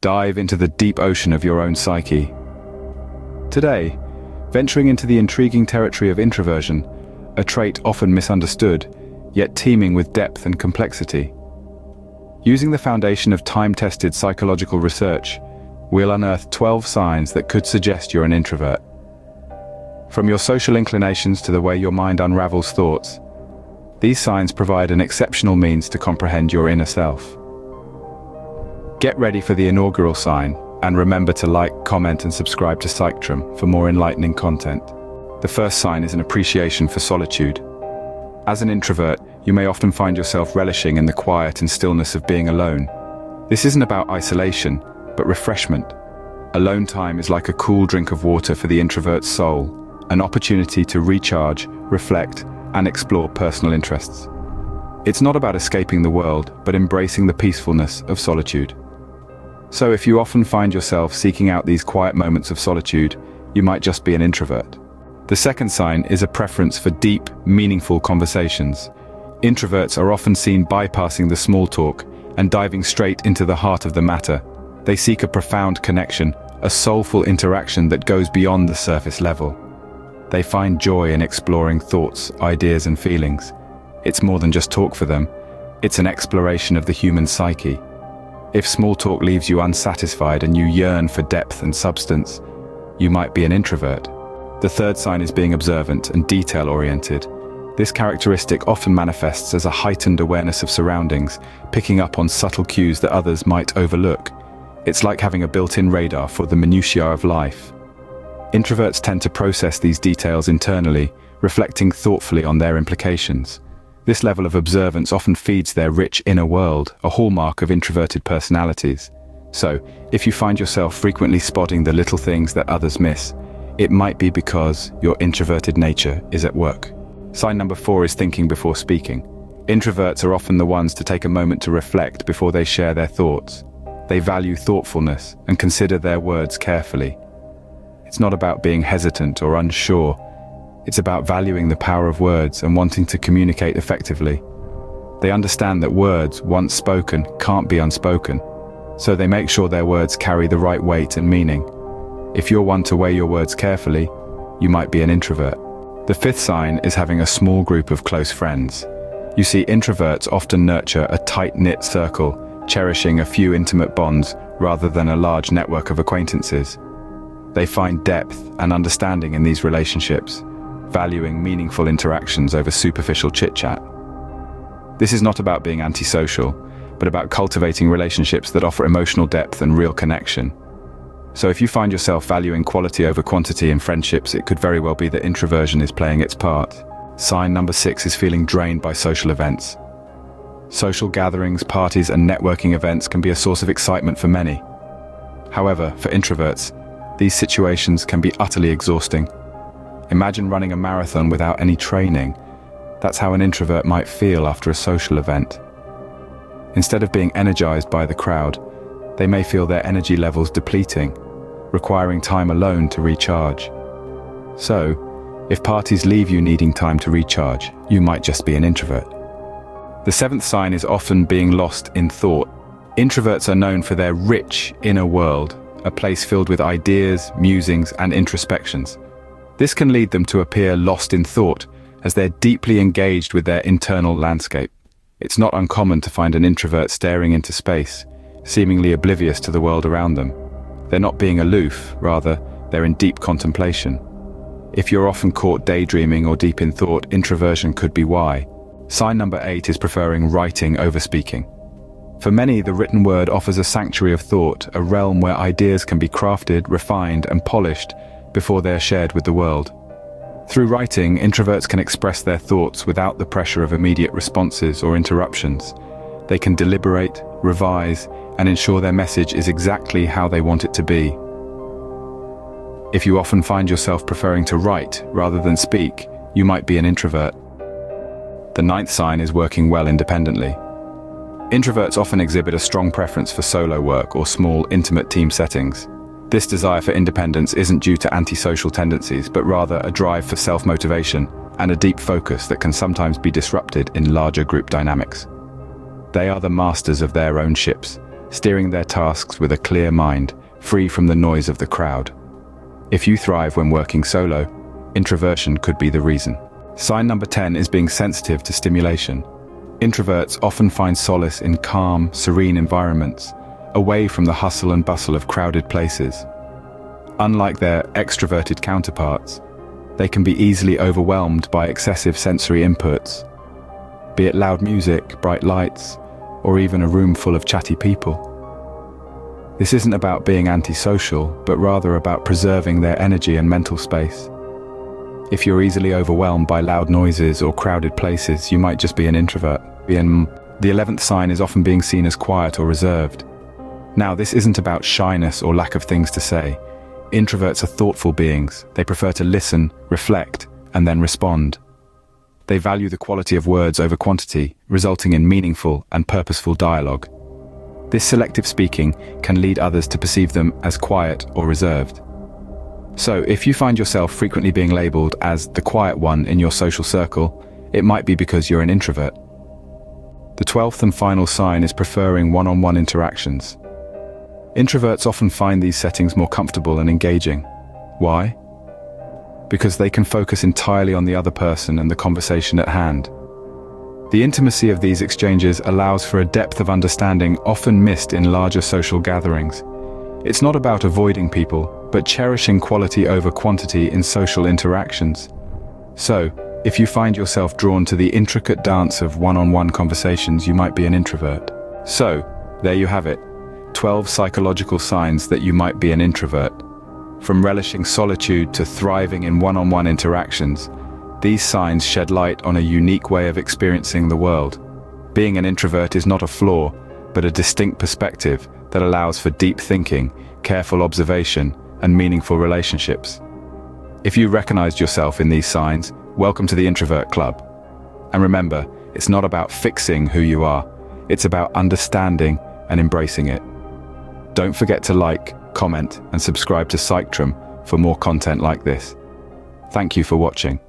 Dive into the deep ocean of your own psyche. Today, venturing into the intriguing territory of introversion, a trait often misunderstood, yet teeming with depth and complexity. Using the foundation of time-tested psychological research, we'll unearth 12 signs that could suggest you're an introvert. From your social inclinations to the way your mind unravels thoughts, these signs provide an exceptional means to comprehend your inner self. Get ready for the inaugural sign, and remember to like, comment, and subscribe to Psychtrum for more enlightening content. The first sign is an appreciation for solitude. As an introvert, you may often find yourself relishing in the quiet and stillness of being alone. This isn't about isolation, but refreshment. Alone time is like a cool drink of water for the introvert's soul, an opportunity to recharge, reflect, and explore personal interests. It's not about escaping the world, but embracing the peacefulness of solitude. So if you often find yourself seeking out these quiet moments of solitude, you might just be an introvert. The second sign is a preference for deep, meaningful conversations. Introverts are often seen bypassing the small talk and diving straight into the heart of the matter. They seek a profound connection, a soulful interaction that goes beyond the surface level. They find joy in exploring thoughts, ideas, and feelings. It's more than just talk for them. It's an exploration of the human psyche. If small talk leaves you unsatisfied and you yearn for depth and substance, you might be an introvert. The third sign is being observant and detail-oriented. This characteristic often manifests as a heightened awareness of surroundings, picking up on subtle cues that others might overlook. It's like having a built-in radar for the minutiae of life. Introverts tend to process these details internally, reflecting thoughtfully on their implications. This level of observance often feeds their rich inner world, a hallmark of introverted personalities. So, if you find yourself frequently spotting the little things that others miss, it might be because your introverted nature is at work. Sign number 4 is thinking before speaking. Introverts are often the ones to take a moment to reflect before they share their thoughts. They value thoughtfulness and consider their words carefully. It's not about being hesitant or unsure. It's about valuing the power of words and wanting to communicate effectively. They understand that words, once spoken, can't be unspoken, so they make sure their words carry the right weight and meaning. If you're one to weigh your words carefully, you might be an introvert. The fifth sign is having a small group of close friends. You see, introverts often nurture a tight-knit circle, cherishing a few intimate bonds rather than a large network of acquaintances. They find depth and understanding in these relationships, valuing meaningful interactions over superficial chit-chat. This is not about being antisocial, but about cultivating relationships that offer emotional depth and real connection. So if you find yourself valuing quality over quantity in friendships, it could very well be that introversion is playing its part. Sign number 6 is feeling drained by social events. Social gatherings, parties, and networking events can be a source of excitement for many. However, for introverts, these situations can be utterly exhausting. Imagine running a marathon without any training. That's how an introvert might feel after a social event. Instead of being energized by the crowd, they may feel their energy levels depleting, requiring time alone to recharge. So, if parties leave you needing time to recharge, you might just be an introvert. The 7th sign is often being lost in thought. Introverts are known for their rich inner world, a place filled with ideas, musings, and introspections. This can lead them to appear lost in thought, as they're deeply engaged with their internal landscape. It's not uncommon to find an introvert staring into space, seemingly oblivious to the world around them. They're not being aloof, rather, they're in deep contemplation. If you're often caught daydreaming or deep in thought, introversion could be why. Sign number 8 is preferring writing over speaking. For many, the written word offers a sanctuary of thought, a realm where ideas can be crafted, refined, and polished before they are shared with the world. Through writing, introverts can express their thoughts without the pressure of immediate responses or interruptions. They can deliberate, revise, and ensure their message is exactly how they want it to be. If you often find yourself preferring to write rather than speak, you might be an introvert. The 9th sign is working well independently. Introverts often exhibit a strong preference for solo work or small, intimate team settings. This desire for independence isn't due to antisocial tendencies, but rather a drive for self-motivation and a deep focus that can sometimes be disrupted in larger group dynamics. They are the masters of their own ships, steering their tasks with a clear mind, free from the noise of the crowd. If you thrive when working solo, introversion could be the reason. Sign number 10 is being sensitive to stimulation. Introverts often find solace in calm, serene environments, away from the hustle and bustle of crowded places. Unlike their extroverted counterparts, they can be easily overwhelmed by excessive sensory inputs, be it loud music, bright lights, or even a room full of chatty people. This isn't about being antisocial, but rather about preserving their energy and mental space. If you're easily overwhelmed by loud noises or crowded places, you might just be an introvert. The 11th sign is often being seen as quiet or reserved. Now, this isn't about shyness or lack of things to say. Introverts are thoughtful beings. They prefer to listen, reflect, and then respond. They value the quality of words over quantity, resulting in meaningful and purposeful dialogue. This selective speaking can lead others to perceive them as quiet or reserved. So, if you find yourself frequently being labeled as the quiet one in your social circle, it might be because you're an introvert. The 12th and final sign is preferring one-on-one interactions. Introverts often find these settings more comfortable and engaging. Why? Because they can focus entirely on the other person and the conversation at hand. The intimacy of these exchanges allows for a depth of understanding often missed in larger social gatherings. It's not about avoiding people, but cherishing quality over quantity in social interactions. So, if you find yourself drawn to the intricate dance of one-on-one conversations, you might be an introvert. So, there you have it. 12 psychological signs that you might be an introvert. From relishing solitude to thriving in one-on-one interactions, these signs shed light on a unique way of experiencing the world. Being an introvert is not a flaw, but a distinct perspective that allows for deep thinking, careful observation, and meaningful relationships. If you recognized yourself in these signs, welcome to the Introvert Club. And remember, it's not about fixing who you are, it's about understanding and embracing it. Don't forget to like, comment, and subscribe to Psychtrum for more content like this. Thank you for watching.